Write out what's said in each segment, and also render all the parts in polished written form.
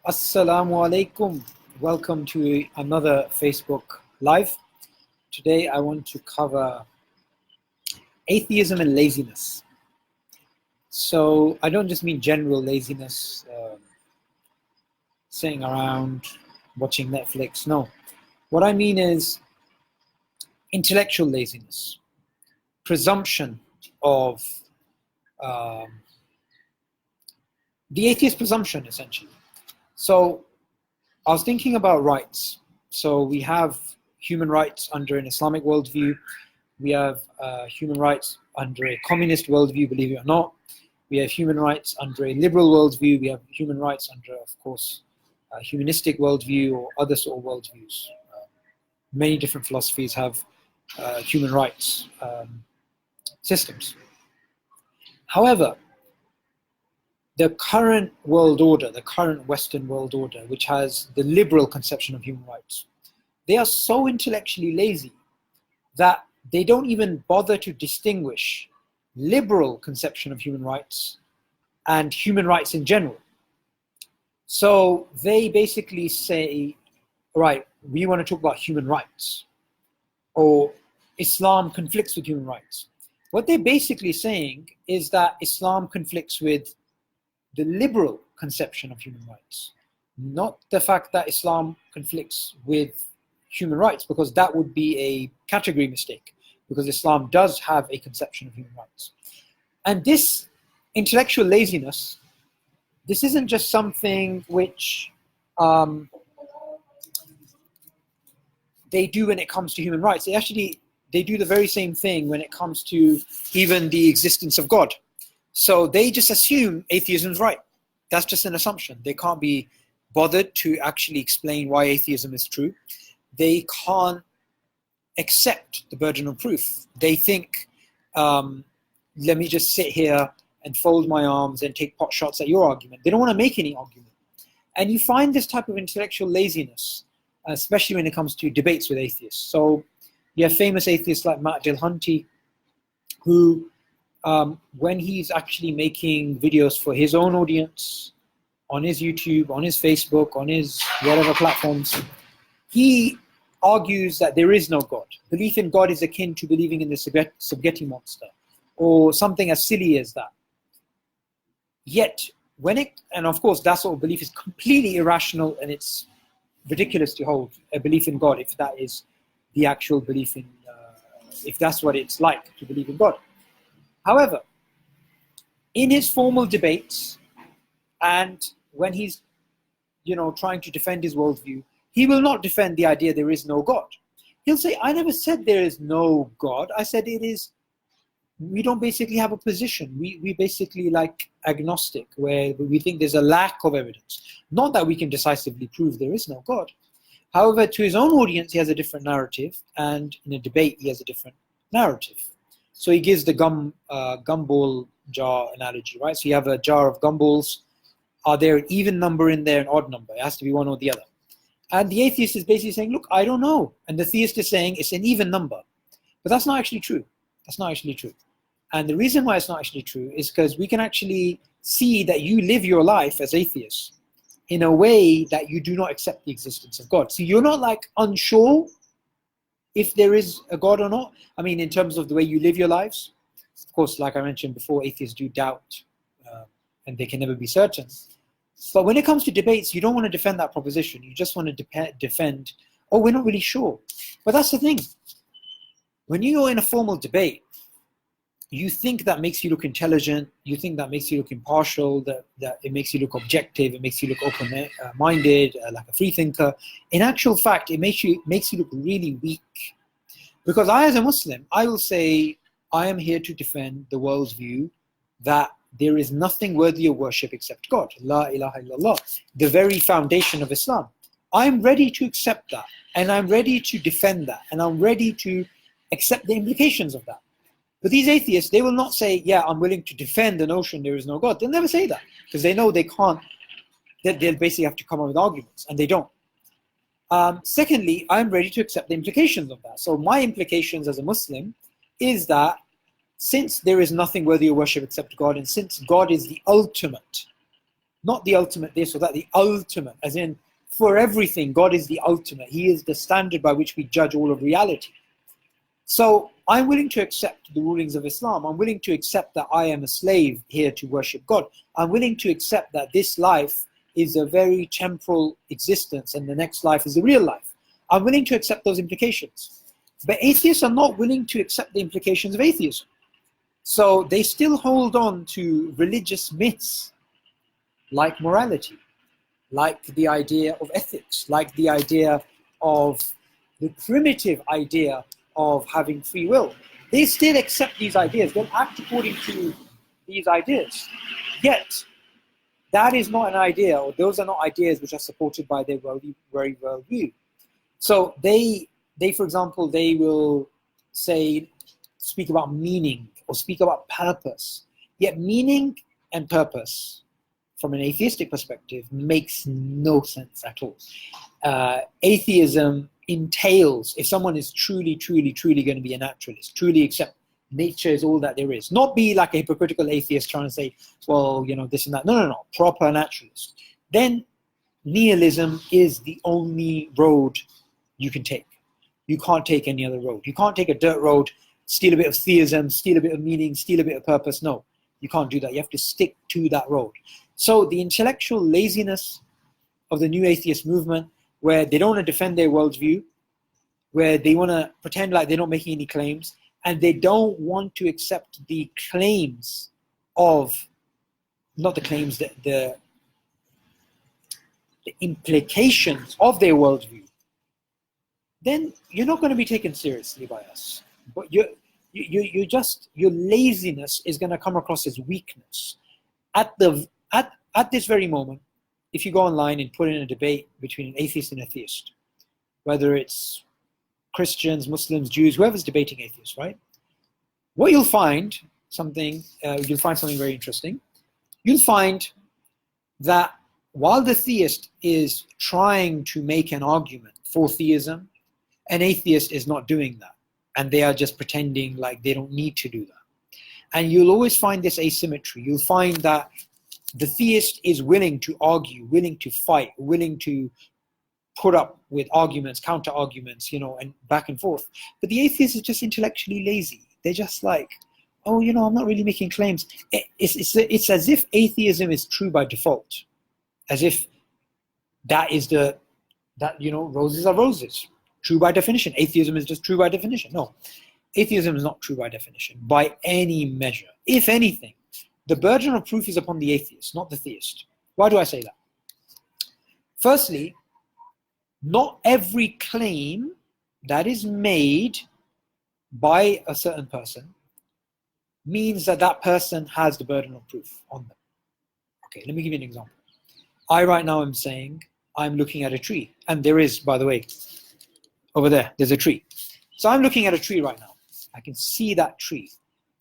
Assalamu alaikum. Welcome to another Facebook Live. Today I want to cover atheism and laziness. So I don't just mean general laziness, sitting around watching Netflix. No. What I mean is intellectual laziness, presumption of the atheist presumption, essentially. So I was thinking about rights. So we have human rights under an Islamic worldview. We have human rights under a communist worldview, believe it or not. We have human rights under a liberal worldview. We have human rights under, of course, a humanistic worldview or other sort of worldviews. Many different philosophies have human rights systems. However, the current world order, the current Western world order, which has the liberal conception of human rights, they are so intellectually lazy that they don't even bother to distinguish liberal conception of human rights and human rights in general. So they basically say, right, we want to talk about human rights, or Islam conflicts with human rights. What they're basically saying is that Islam conflicts with the liberal conception of human rights, not the fact that Islam conflicts with human rights, because that would be a category mistake, because Islam does have a conception of human rights. And this intellectual laziness, this isn't just something which they do when it comes to human rights. They do the very same thing when it comes to even the existence of God. So they just assume atheism is right. That's just an assumption. They can't be bothered to actually explain why atheism is true. They can't accept the burden of proof. They think, let me just sit here and fold my arms and take pot shots at your argument. They don't want to make any argument. And you find this type of intellectual laziness, especially when it comes to debates with atheists. So you have famous atheists like Matt Dillahunty, who when he's actually making videos for his own audience, on his YouTube, on his Facebook, on his whatever platforms, he argues that there is no God. Belief in God is akin to believing in the spaghetti monster, or something as silly as that. Yet, and of course that sort of belief is completely irrational, and it's ridiculous to hold a belief in God if that is the actual belief in, if that's what it's like to believe in God. However, in his formal debates, and when he's, trying to defend his worldview, he will not defend the idea there is no God. He'll say, I never said there is no God. I said we don't basically have a position. We basically like agnostic, where we think there's a lack of evidence. Not that we can decisively prove there is no God. However, to his own audience, he has a different narrative, and in a debate, he has a different narrative. So he gives the gumball jar analogy, right? So you have a jar of gumballs. Are there an even number in there, an odd number? It has to be one or the other. And the atheist is basically saying, look, I don't know. And the theist is saying it's an even number. But that's not actually true. That's not actually true. And the reason why it's not actually true is because we can actually see that you live your life as atheists in a way that you do not accept the existence of God. So you're not like unsure if there is a God or not. I mean, in terms of the way you live your lives. Of course, like I mentioned before, atheists do doubt, and they can never be certain. But when it comes to debates, you don't want to defend that proposition. You just want to defend, oh, we're not really sure. But that's the thing. When you're in a formal debate, you think that makes you look intelligent, you think that makes you look impartial, that it makes you look objective, it makes you look open-minded, like a free thinker. In actual fact, it makes you look really weak. Because I, as a Muslim, I will say, I am here to defend the world's view that there is nothing worthy of worship except God. La ilaha illallah, the very foundation of Islam. I'm ready to accept that, and I'm ready to defend that, and I'm ready to accept the implications of that. But these atheists, they will not say, yeah, I'm willing to defend the notion there is no God. They'll never say that, because they know they can't. They'll basically have to come up with arguments, and they don't. Secondly, I'm ready to accept the implications of that. So my implications as a Muslim is that since there is nothing worthy of worship except God, and since God is the ultimate, not the ultimate this or that, the ultimate, as in for everything, God is the ultimate. He is the standard by which we judge all of reality. So I'm willing to accept the rulings of Islam. I'm willing to accept that I am a slave here to worship God. I'm willing to accept that this life is a very temporal existence and the next life is the real life. I'm willing to accept those implications. But atheists are not willing to accept the implications of atheism. So they still hold on to religious myths like morality, like the idea of ethics, like the idea of the primitive idea of having free will. They still accept these ideas. They'll act according to these ideas. Yet, that is not an idea, or those are not ideas which are supported by their very worldview. So they, for example, they will speak about meaning or speak about purpose. Yet meaning and purpose, from an atheistic perspective, makes no sense at all. Atheism entails, if someone is truly going to be a naturalist, truly accept nature is all that there is, not be like a hypocritical atheist trying to say, well, this and that. No, proper naturalist. Then nihilism is the only road you can take. You can't take any other road. You can't take a dirt road, steal a bit of theism, steal a bit of meaning, steal a bit of purpose. No, you can't do that. You have to stick to that road. So the intellectual laziness of the new atheist movement, where they don't want to defend their worldview, where they want to pretend like they're not making any claims, and they don't want to accept the claims of, not the claims, the implications of their worldview, then you're not going to be taken seriously by us. But your laziness is going to come across as weakness. At this very moment, if you go online and put in a debate between an atheist and a theist, whether it's Christians, Muslims, Jews, whoever's debating atheists, right? What you'll find something very interesting. You'll find that while the theist is trying to make an argument for theism, an atheist is not doing that. And they are just pretending like they don't need to do that. And you'll always find this asymmetry. You'll find that the theist is willing to argue, willing to fight, willing to put up with arguments, counter arguments, and back and forth. But the atheist is just intellectually lazy. They're just like, oh, I'm not really making claims. It's as if atheism is true by default, as if that is roses are roses, true by definition. Atheism is just true by definition. No, atheism is not true by definition, by any measure. If anything, the burden of proof is upon the atheist, not the theist. Why do I say that? Firstly, not every claim that is made by a certain person means that that person has the burden of proof on them. Okay, let me give you an example. I right now am saying I'm looking at a tree, and there is, by the way, over there's a tree. So I'm looking at a tree right now. I can see that tree.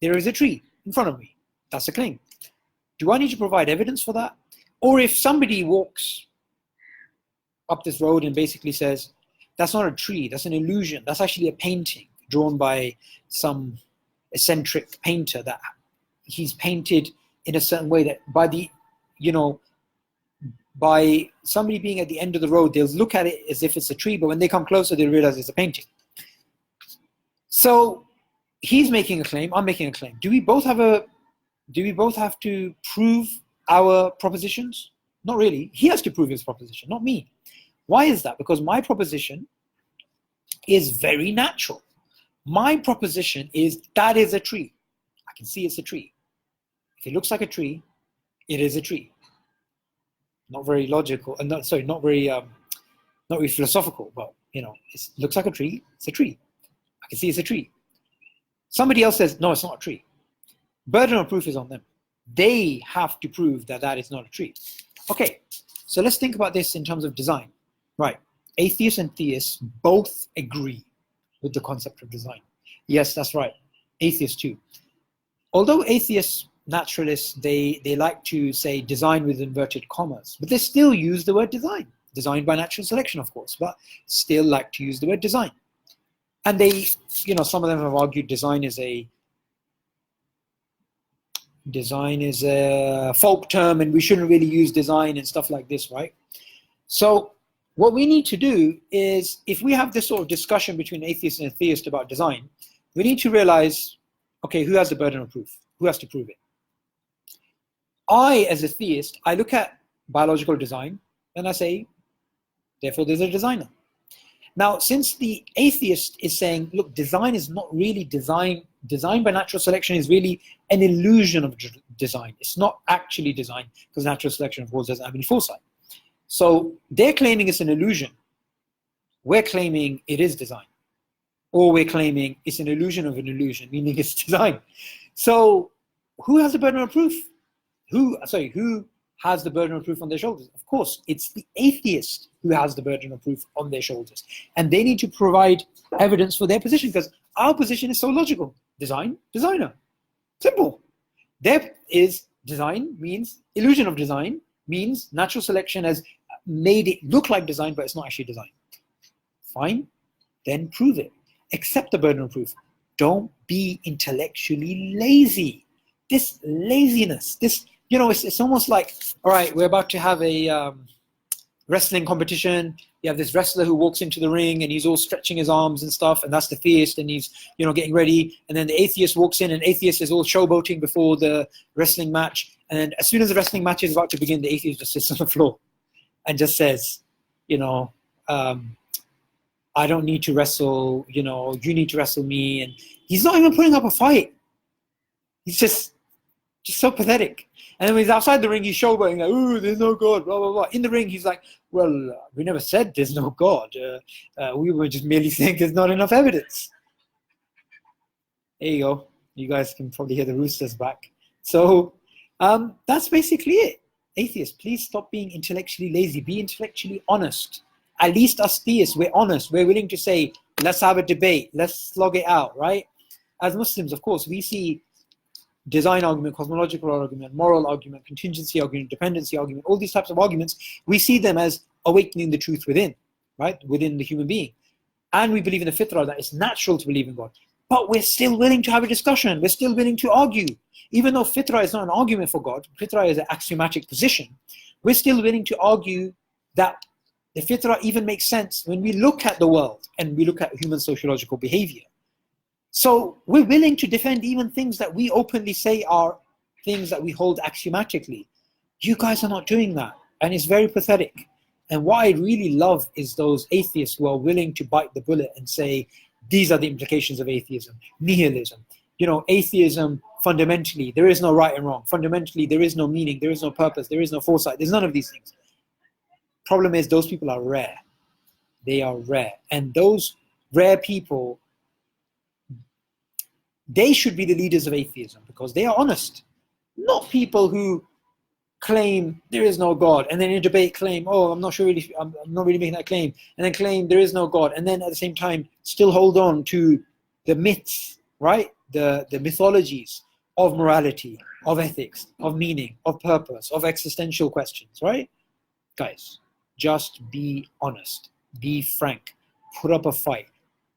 There is a tree in front of me. That's a claim. Do I need to provide evidence for that? Or if somebody walks up this road and basically says, that's not a tree, that's an illusion, that's actually a painting drawn by some eccentric painter, that he's painted in a certain way that by somebody being at the end of the road, they'll look at it as if it's a tree, but when they come closer, they'll realize it's a painting. So he's making a claim, I'm making a claim. Do we both have to prove our propositions? Not really. He has to prove his proposition, not me. Why is that? Because my proposition is very natural. My proposition is that is a tree. I can see it's a tree. If it looks like a tree, it is a tree. Not very logical, not very philosophical, but it looks like a tree, it's a tree. I can see it's a tree. Somebody else says, no, it's not a tree. Burden of proof is on them. They have to prove that that is not a tree. Okay, so let's think about this in terms of design. Right, atheists and theists both agree with the concept of design. Yes, that's right, atheists too. Although atheists, naturalists, they like to say design with inverted commas, but they still use the word design. Designed by natural selection, of course, but still like to use the word design. And they, some of them have argued design is a design is a folk term and we shouldn't really use design and stuff like this, right? So what we need to do is, if we have this sort of discussion between atheist and theist about design, we need to realize, okay, who has the burden of proof? Who has to prove it? I, as a theist, I look at biological design and I say, therefore there's a designer. Now, since the atheist is saying, look, design is not really design. Design by natural selection is really an illusion of design. It's not actually design, because natural selection, of course, doesn't have any foresight. So they're claiming it's an illusion. We're claiming it is design. Or we're claiming it's an illusion of an illusion, meaning it's design. So who has the burden of proof? Who has the burden of proof on their shoulders? Of course, it's the atheist who has the burden of proof on their shoulders. And they need to provide evidence for their position, because our position is so logical. Design, designer. Simple. There is design means illusion of design, means natural selection has made it look like design, but it's not actually design. Fine, then prove it. Accept the burden of proof. Don't be intellectually lazy. This laziness, this, you know, it's almost like, all right, we're about to have a wrestling competition. You have this wrestler who walks into the ring and he's all stretching his arms and stuff, and that's the theist, and he's, you know, getting ready. And then the atheist walks in, and atheist is all showboating before the wrestling match. And then as soon as the wrestling match is about to begin, the atheist just sits on the floor and just says, you know, I don't need to wrestle, you know, you need to wrestle me. And he's not even putting up a fight. He's just so pathetic. And then when he's outside the ring, he's showboating, like, ooh, there's no God, blah, blah, blah. In the ring, he's like, well, we never said there's no God. We were just merely saying there's not enough evidence. There you go. You guys can probably hear the roosters back. So that's basically it. Atheists, please stop being intellectually lazy. Be intellectually honest. At least us theists, we're honest. We're willing to say, let's have a debate. Let's slog it out, right? As Muslims, of course, we see design argument, cosmological argument, moral argument, contingency argument, dependency argument, all these types of arguments, we see them as awakening the truth within, right? Within the human being. And we believe in the fitrah, that it's natural to believe in God. But we're still willing to have a discussion. We're still willing to argue. Even though fitrah is not an argument for God, fitrah is an axiomatic position, we're still willing to argue that the fitrah even makes sense when we look at the world and we look at human sociological behavior. So we're willing to defend even things that we openly say are things that we hold axiomatically. You guys are not doing that, and it's very pathetic. And what I really love is those atheists who are willing to bite the bullet and say, these are the implications of atheism, nihilism. You know, atheism, fundamentally, there is no right and wrong. Fundamentally, there is no meaning, there is no purpose, there is no foresight, there's none of these things. Problem is, those people are rare. They are rare. And those rare people, they should be the leaders of atheism, because they are honest. Not people who claim there is no God, and then in a debate claim, oh, I'm not really making that claim, and then claim there is no God, and then at the same time still hold on to the myths, right? The mythologies of morality, of ethics, of meaning, of purpose, of existential questions, right? Guys, just be honest, be frank, put up a fight.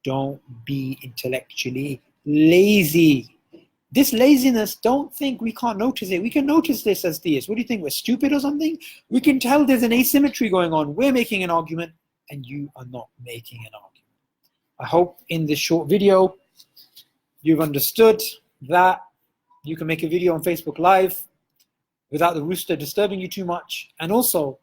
Don't be intellectually lazy. This laziness, don't think we can't notice it. We can notice this as theists. What do you think, we're stupid or something? We can tell there's an asymmetry going on. We're making an argument and you are not making an argument. I hope in this short video you've understood that you can make a video on Facebook Live without the rooster disturbing you too much, and also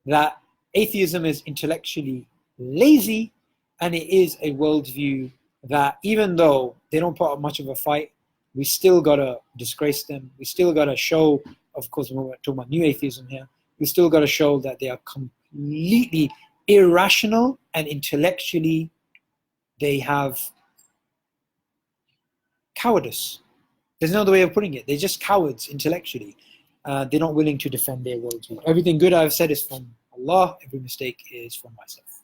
that atheism is intellectually lazy, and it is a worldview that, even though they don't put up much of a fight, we still gotta disgrace them. We still gotta show, of course, when we're talking about new atheism here, we still gotta show that they are completely irrational, and intellectually they have cowardice. There's no other way of putting it. They're just cowards intellectually. They're not willing to defend their worldview. Everything good I've said is from Allah. Every mistake is from myself.